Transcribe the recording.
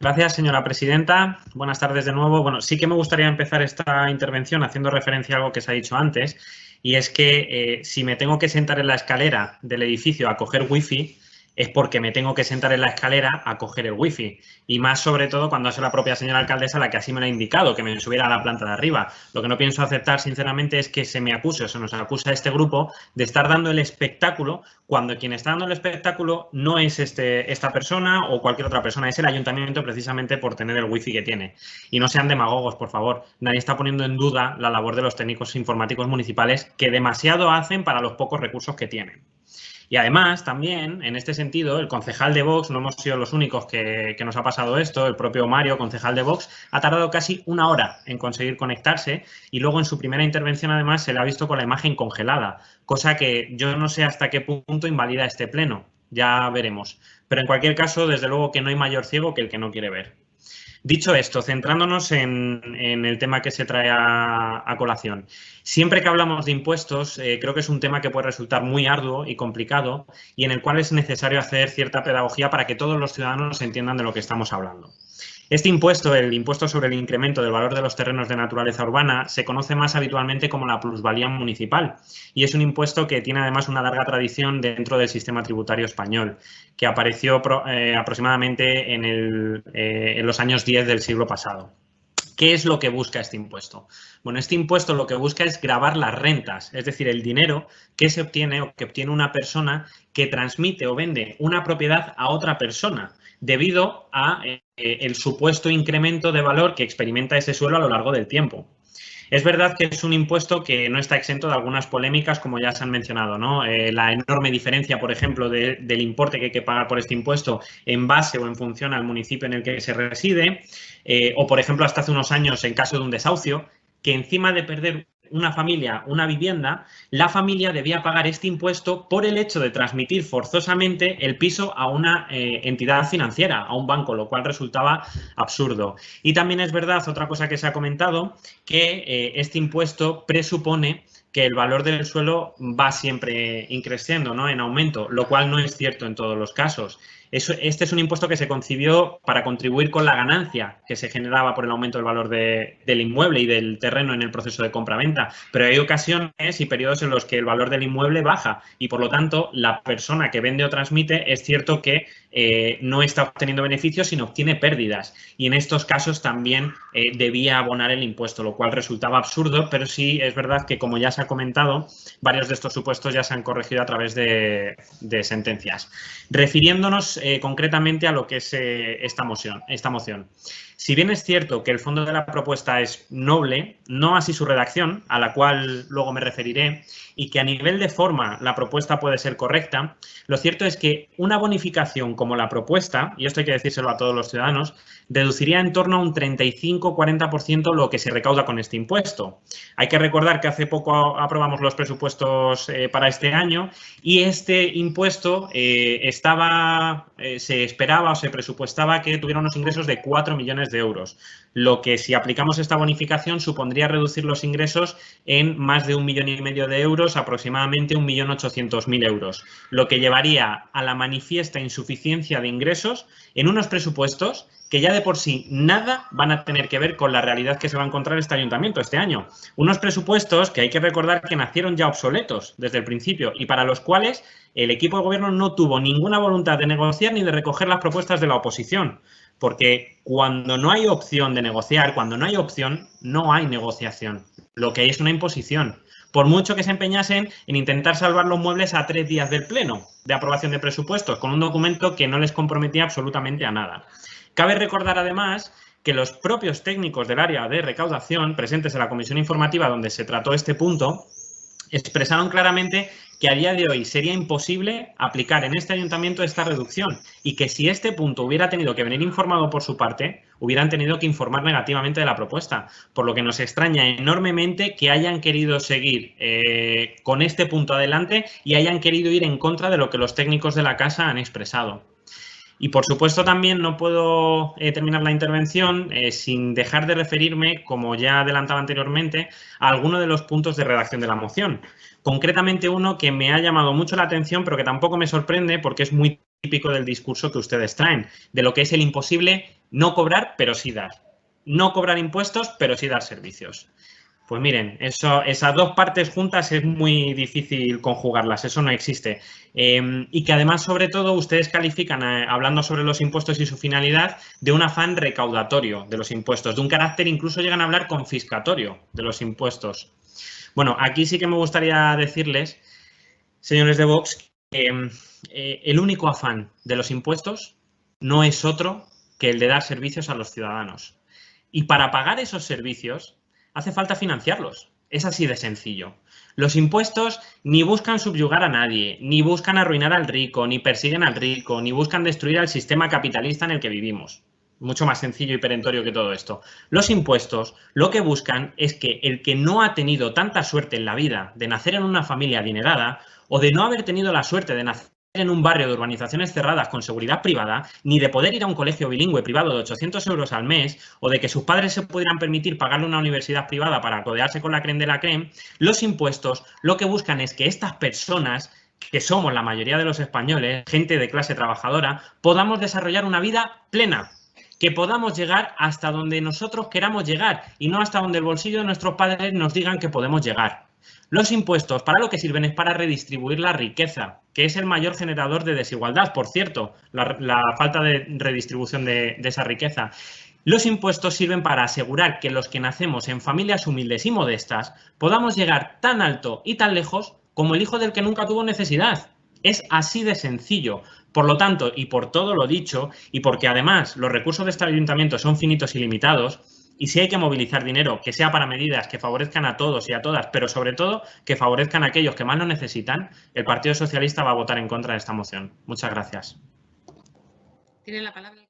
Gracias, señora presidenta. Buenas tardes de nuevo. Bueno, sí que me gustaría empezar esta intervención haciendo referencia a algo que se ha dicho antes, y es que si me tengo que sentar en la escalera del edificio a coger wifi, es porque me tengo que sentar en la escalera a coger el wifi. Y más sobre todo cuando es la propia señora alcaldesa la que así me lo ha indicado, que me subiera a la planta de arriba. Lo que no pienso aceptar, sinceramente, es que se me acuse o se nos acusa a este grupo de estar dando el espectáculo cuando quien está dando el espectáculo no es esta persona o cualquier otra persona, es el ayuntamiento precisamente por tener el wifi que tiene. Y no sean demagogos, por favor. Nadie está poniendo en duda la labor de los técnicos informáticos municipales, que demasiado hacen para los pocos recursos que tienen. Y además, también, en este sentido, el concejal de Vox, no hemos sido los únicos que nos ha pasado esto, el propio Mario, concejal de Vox, ha tardado casi una hora en conseguir conectarse y luego en su primera intervención, además, se le ha visto con la imagen congelada, cosa que yo no sé hasta qué punto invalida este pleno. Ya veremos. Pero en cualquier caso, desde luego que no hay mayor ciego que el que no quiere ver. Dicho esto, centrándonos en el tema que se trae a colación. Siempre que hablamos de impuestos, creo que es un tema que puede resultar muy arduo y complicado y en el cual es necesario hacer cierta pedagogía para que todos los ciudadanos entiendan de lo que estamos hablando. Este impuesto, el impuesto sobre el incremento del valor de los terrenos de naturaleza urbana, se conoce más habitualmente como la plusvalía municipal y es un impuesto que tiene además una larga tradición dentro del sistema tributario español, que apareció aproximadamente en los años 10 del siglo pasado. ¿Qué es lo que busca este impuesto? Bueno, este impuesto lo que busca es gravar las rentas, es decir, el dinero que se obtiene o que obtiene una persona que transmite o vende una propiedad a otra persona debido a el supuesto incremento de valor que experimenta ese suelo a lo largo del tiempo. Es verdad que es un impuesto que no está exento de algunas polémicas, como ya se han mencionado, ¿no? La enorme diferencia, por ejemplo, del importe que hay que pagar por este impuesto en base o en función al municipio en el que se reside, o, por ejemplo, hasta hace unos años, en caso de un desahucio, que encima de perder una familia, una vivienda, la familia debía pagar este impuesto por el hecho de transmitir forzosamente el piso a una entidad financiera, a un banco, lo cual resultaba absurdo. Y también es verdad, otra cosa que se ha comentado, que este impuesto presupone que el valor del suelo va siempre increciendo, ¿no? En aumento, lo cual no es cierto en todos los casos. Este es un impuesto que se concibió para contribuir con la ganancia que se generaba por el aumento del valor del inmueble y del terreno en el proceso de compra-venta, pero hay ocasiones y periodos en los que el valor del inmueble baja y, por lo tanto, la persona que vende o transmite es cierto que no está obteniendo beneficios, sino obtiene pérdidas. Y en estos casos también debía abonar el impuesto, lo cual resultaba absurdo, pero sí es verdad que, como ya se ha comentado, varios de estos supuestos ya se han corregido a través de sentencias. Refiriéndonos concretamente a lo que es esta moción. Si bien es cierto que el fondo de la propuesta es noble, no así su redacción, a la cual luego me referiré, y que a nivel de forma la propuesta puede ser correcta, lo cierto es que una bonificación como la propuesta, y esto hay que decírselo a todos los ciudadanos, reduciría en torno a un 35-40% lo que se recauda con este impuesto. Hay que recordar que hace poco aprobamos los presupuestos para este año y este impuesto se esperaba o se presupuestaba que tuviera unos ingresos de 4 millones de euros, lo que, si aplicamos esta bonificación, supondría reducir los ingresos en más de 1,5 millones de euros, aproximadamente 1.800.000 euros, lo que llevaría a la manifiesta insuficiencia de ingresos en unos presupuestos que ya de por sí nada van a tener que ver con la realidad que se va a encontrar este ayuntamiento este año. Unos presupuestos que hay que recordar que nacieron ya obsoletos desde el principio y para los cuales el equipo de gobierno no tuvo ninguna voluntad de negociar ni de recoger las propuestas de la oposición. Porque cuando no hay opción de negociar, cuando no hay opción, no hay negociación. Lo que hay es una imposición. Por mucho que se empeñasen en intentar salvar los muebles a 3 días del pleno de aprobación de presupuestos, con un documento que no les comprometía absolutamente a nada. Cabe recordar, además, que los propios técnicos del área de recaudación, presentes en la comisión informativa donde se trató este punto, expresaron claramente que a día de hoy sería imposible aplicar en este ayuntamiento esta reducción y que si este punto hubiera tenido que venir informado por su parte, hubieran tenido que informar negativamente de la propuesta, por lo que nos extraña enormemente que hayan querido seguir con este punto adelante y hayan querido ir en contra de lo que los técnicos de la casa han expresado. Y, por supuesto, también no puedo terminar la intervención sin dejar de referirme, como ya adelantaba anteriormente, a alguno de los puntos de redacción de la moción. Concretamente uno que me ha llamado mucho la atención, pero que tampoco me sorprende porque es muy típico del discurso que ustedes traen, de lo que es el imposible no cobrar, pero sí dar. No cobrar impuestos, pero sí dar servicios. Pues miren, esas dos partes juntas es muy difícil conjugarlas, eso no existe. Y que además, sobre todo, ustedes califican, hablando sobre los impuestos y su finalidad, de un afán recaudatorio de los impuestos, de un carácter, incluso llegan a hablar confiscatorio de los impuestos. Bueno, aquí sí que me gustaría decirles, señores de Vox, que el único afán de los impuestos no es otro que el de dar servicios a los ciudadanos. Y para pagar esos servicios hace falta financiarlos. Es así de sencillo. Los impuestos ni buscan subyugar a nadie, ni buscan arruinar al rico, ni persiguen al rico, ni buscan destruir al sistema capitalista en el que vivimos. Mucho más sencillo y perentorio que todo esto. Los impuestos lo que buscan es que el que no ha tenido tanta suerte en la vida de nacer en una familia adinerada o de no haber tenido la suerte de nacer en un barrio de urbanizaciones cerradas con seguridad privada, ni de poder ir a un colegio bilingüe privado de 800 euros al mes, o de que sus padres se pudieran permitir pagarle una universidad privada para codearse con la crème de la crème, los impuestos lo que buscan es que estas personas, que somos la mayoría de los españoles, gente de clase trabajadora, podamos desarrollar una vida plena, que podamos llegar hasta donde nosotros queramos llegar y no hasta donde el bolsillo de nuestros padres nos digan que podemos llegar. Los impuestos, ¿para lo que sirven? Es para redistribuir la riqueza, que es el mayor generador de desigualdad, por cierto, la falta de redistribución de esa riqueza. Los impuestos sirven para asegurar que los que nacemos en familias humildes y modestas podamos llegar tan alto y tan lejos como el hijo del que nunca tuvo necesidad. Es así de sencillo. Por lo tanto, y por todo lo dicho, y porque además los recursos de este ayuntamiento son finitos y limitados, y si hay que movilizar dinero, que sea para medidas que favorezcan a todos y a todas, pero sobre todo que favorezcan a aquellos que más lo necesitan, el Partido Socialista va a votar en contra de esta moción. Muchas gracias. Tiene la palabra.